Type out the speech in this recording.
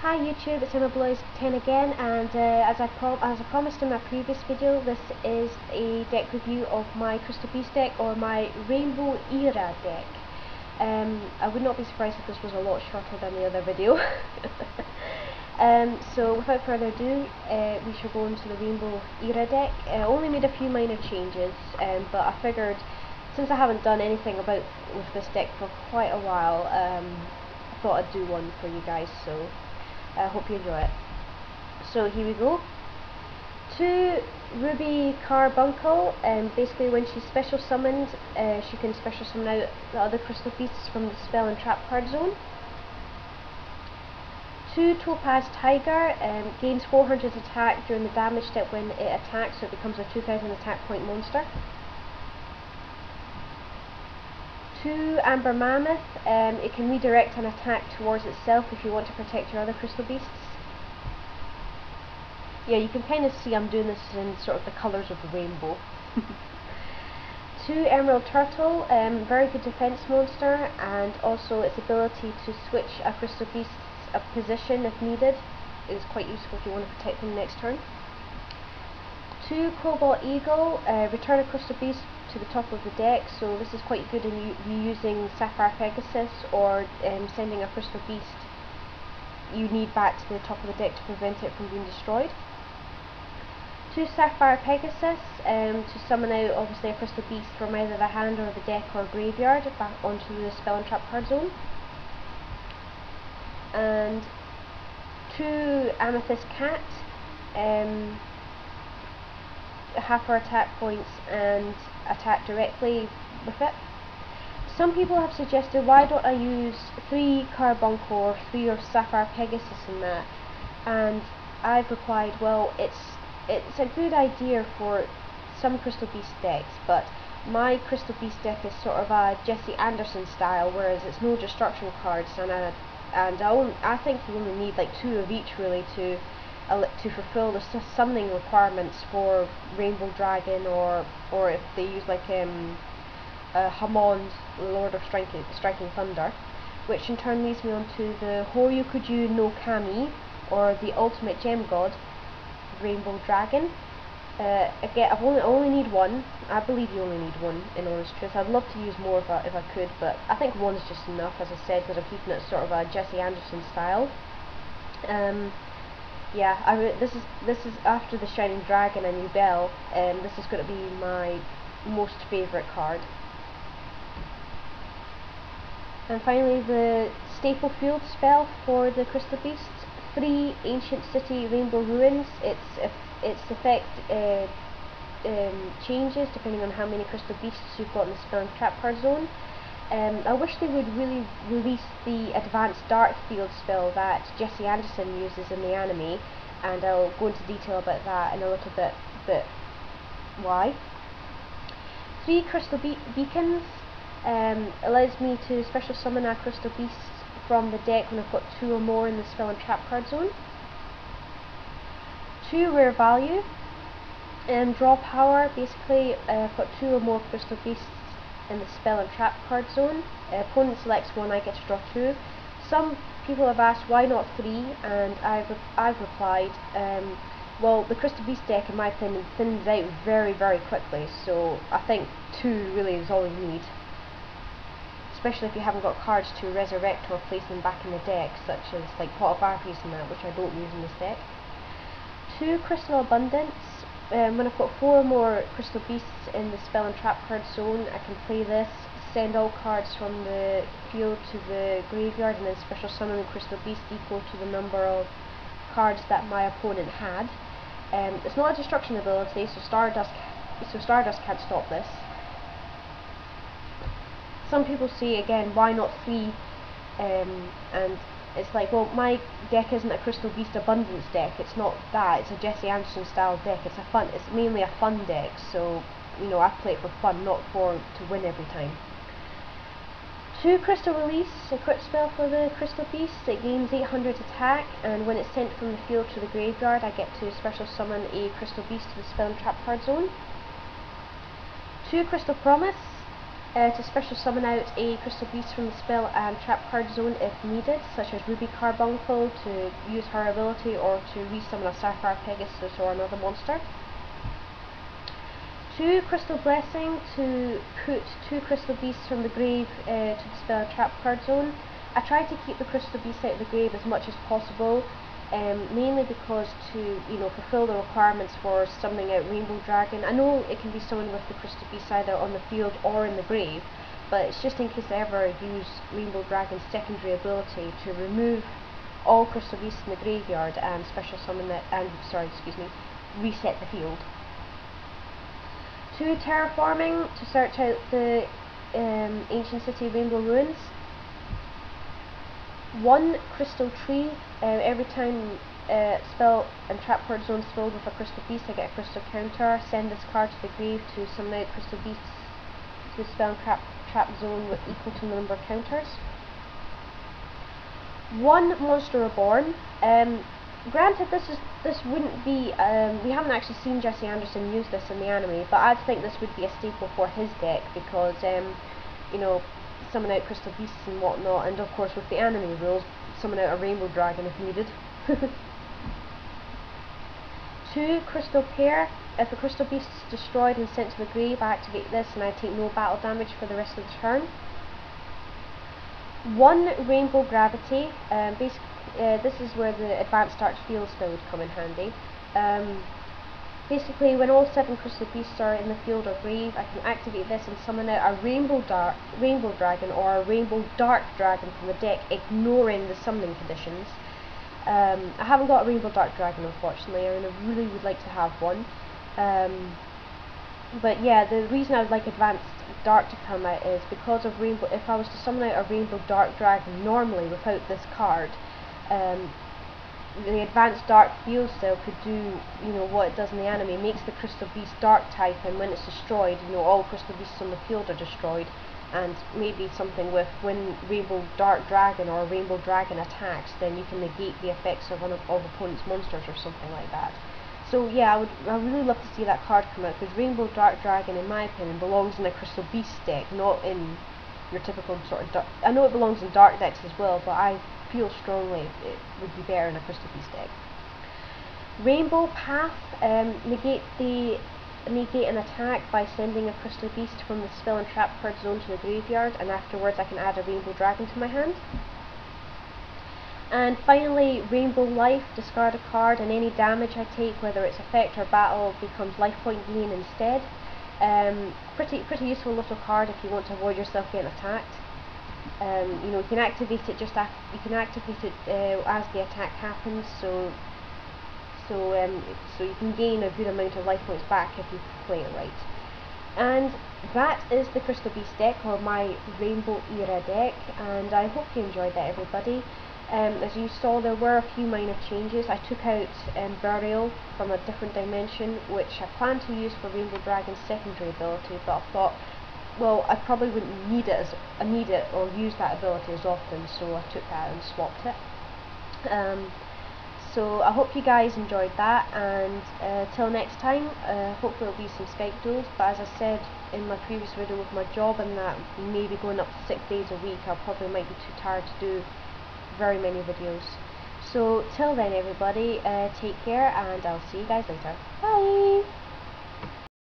Hi YouTube, it's a.k.a. again, and as I promised in my previous video, this is a deck review of my Crystal Beast deck, or my Rainbow Era deck. I would not be surprised if this was a lot shorter than the other video. So without further ado, we shall go into the Rainbow Era deck. I only made a few minor changes, but I figured since I haven't done anything with this deck for quite a while, I thought I'd do one for you guys, so I hope you enjoy it. So here we go. 2 Ruby Carbuncle, and basically when she's special summoned, she can special summon out the other crystal beasts from the spell and trap card zone. 2 Topaz Tiger, gains 400 attack during the damage step when it attacks, so it becomes a 2000 attack point monster. 2 Amber Mammoth, it can redirect an attack towards itself if you want to protect your other crystal beasts. Yeah, you can kind of see I'm doing this in sort of the colours of the rainbow. 2 Emerald Turtle, very good defense monster, and also its ability to switch a crystal beast's position if needed is quite useful if you want to protect them next turn. 2 Cobalt Eagle, return a crystal beast to the top of the deck, so this is quite good in using Sapphire Pegasus, or sending a crystal beast you need back to the top of the deck to prevent it from being destroyed. 2 Sapphire Pegasus, to summon out obviously a crystal beast from either the hand or the deck or graveyard back onto the spell and trap card zone. And 2 Amethyst Cat, half her attack points and attack directly with it. Some people have suggested, why don't I use 3 Carbuncle or 3 of Sapphire Pegasus in that? And I've replied, well, it's a good idea for some Crystal Beast decks, but my Crystal Beast deck is sort of a Jesse Anderson style, whereas it's no destruction cards, and I think you only need like 2 of each really to fulfill the summoning requirements for Rainbow Dragon, or if they use like Hammond, Lord of Striking Thunder, which in turn leads me on to the Horyukuju no Kami, or the Ultimate Gem God, Rainbow Dragon. Again, I only need 1. I believe you only need 1, in honest truth. I'd love to use more if I could, but I think 1's just enough, as I said, because I'm keeping it sort of a Jesse Anderson style. Yeah, this is after the Shining Dragon and New Bell, and this is going to be my most favourite card. And finally, the Staple Field spell for the Crystal Beasts. 3 Ancient City Rainbow Ruins. Its effect changes depending on how many crystal beasts you've got in the spell and trap card zone. I wish they would really release the Advanced Dark Field spell that Jesse Anderson uses in the anime, and I'll go into detail about that in a little bit why. 3 Crystal Beacons, allows me to special summon a crystal beast from the deck when I've got 2 or more in the spell and trap card zone. 2 Rare Value, draw power. Basically, I've got 2 or more crystal beasts in the spell and trap card zone. Opponent selects 1, I get to draw 2. Some people have asked why not 3, and I've replied, well, the Crystal Beast deck in my opinion thins out very quickly, so I think 2 really is all you need, especially if you haven't got cards to resurrect or place them back in the deck, such as like Pot of Harpies and that, which I don't use in this deck. 2 Crystal Abundance. When I've got 4 or more crystal beasts in the spell and trap card zone, I can play this, send all cards from the field to the graveyard, and then special summon the crystal beast equal to the number of cards that my opponent had. It's not a destruction ability, so Stardust can't stop this. Some people say again, why not 3? And it's like, well, my deck isn't a Crystal Beast Abundance deck. It's not that. It's a Jesse Anderson style deck. It's mainly a fun deck. So, you know, I play it for fun, not to win every time. 2 Crystal Release, a crit spell for the Crystal Beast. It gains 800 attack, and when it's sent from the field to the graveyard, I get to special summon a Crystal Beast to the spell and trap card zone. 2 Crystal Promise. To special summon out a crystal beast from the spell and trap card zone if needed, such as Ruby Carbuncle to use her ability, or to resummon a Sapphire Pegasus or another monster. 2 Crystal Blessing to put 2 crystal beasts from the grave to the spell and trap card zone. I try to keep the crystal beasts out of the grave as much as possible, mainly because to fulfill the requirements for summoning out Rainbow Dragon. I know it can be summoned with the crystal beasts either on the field or in the grave, but it's just in case I ever use Rainbow Dragon's secondary ability to remove all crystal beasts in the graveyard and special summon it, and reset the field. 2 Terraforming to search out the ancient city Rainbow Ruins. 1 Crystal Tree. Every time spell and trap card zone is filled with a crystal beast, I get a crystal counter. Send this card to the grave to summon out crystal beasts to the spell and trap zone with equal to the number of counters. 1 Monster Reborn. Granted, this wouldn't be. We haven't actually seen Jesse Anderson use this in the anime, but I think this would be a staple for his deck because summon out crystal beasts and whatnot, and of course with the anime rules, summon out a Rainbow Dragon if needed. 2 Crystal Pair. If a crystal beast is destroyed and sent to the grave, I activate this and I take no battle damage for the rest of the turn. 1 Rainbow Gravity. Basically, this is where the Advanced Dark Field spell would come in handy. Basically, when all 7 crystal beasts are in the field or grave, I can activate this and summon out a Rainbow Dragon or a Rainbow Dark Dragon from the deck, ignoring the summoning conditions. I haven't got a Rainbow Dark Dragon, unfortunately. I really would like to have one. But yeah, the reason I would like Advanced Dark to come out is because of Rainbow. If I was to summon out a Rainbow Dark Dragon normally without this card, the Advanced Dark Field cell could do, what it does in the anime. It makes the crystal beast dark type, and when it's destroyed, all crystal beasts on the field are destroyed. And maybe something with when Rainbow Dark Dragon or Rainbow Dragon attacks, then you can negate the effects of one of opponent's monsters or something like that. So yeah, I would really love to see that card come out, because Rainbow Dark Dragon, in my opinion, belongs in a crystal beast deck, not in your typical sort of dark. I know it belongs in dark decks as well, but I feel strongly it would be better in a crystal beast deck. Rainbow Path. Negate an attack by sending a crystal beast from the spell and trap card zone to the graveyard, and afterwards I can add a Rainbow Dragon to my hand. And finally, Rainbow Life. Discard a card, and any damage I take, whether it's effect or battle, becomes life point gain instead. Pretty useful little card if you want to avoid yourself getting attacked. You can activate it as the attack happens, so you can gain a good amount of life points back if you play it right. And that is the Crystal Beast deck, or my Rainbow Era deck, and I hope you enjoyed that, everybody. As you saw, there were a few minor changes. I took out Burial from a different dimension, which I planned to use for Rainbow Dragon's secondary ability, but I thought, well, I probably wouldn't need it or use that ability as often, so I took that and swapped it. So I hope you guys enjoyed that, and till next time, hopefully it'll be some Skype duels. But as I said in my previous video, with my job and that maybe going up to 6 days a week, I probably might be too tired to do very many videos. So till then, everybody, take care, and I'll see you guys later. Bye!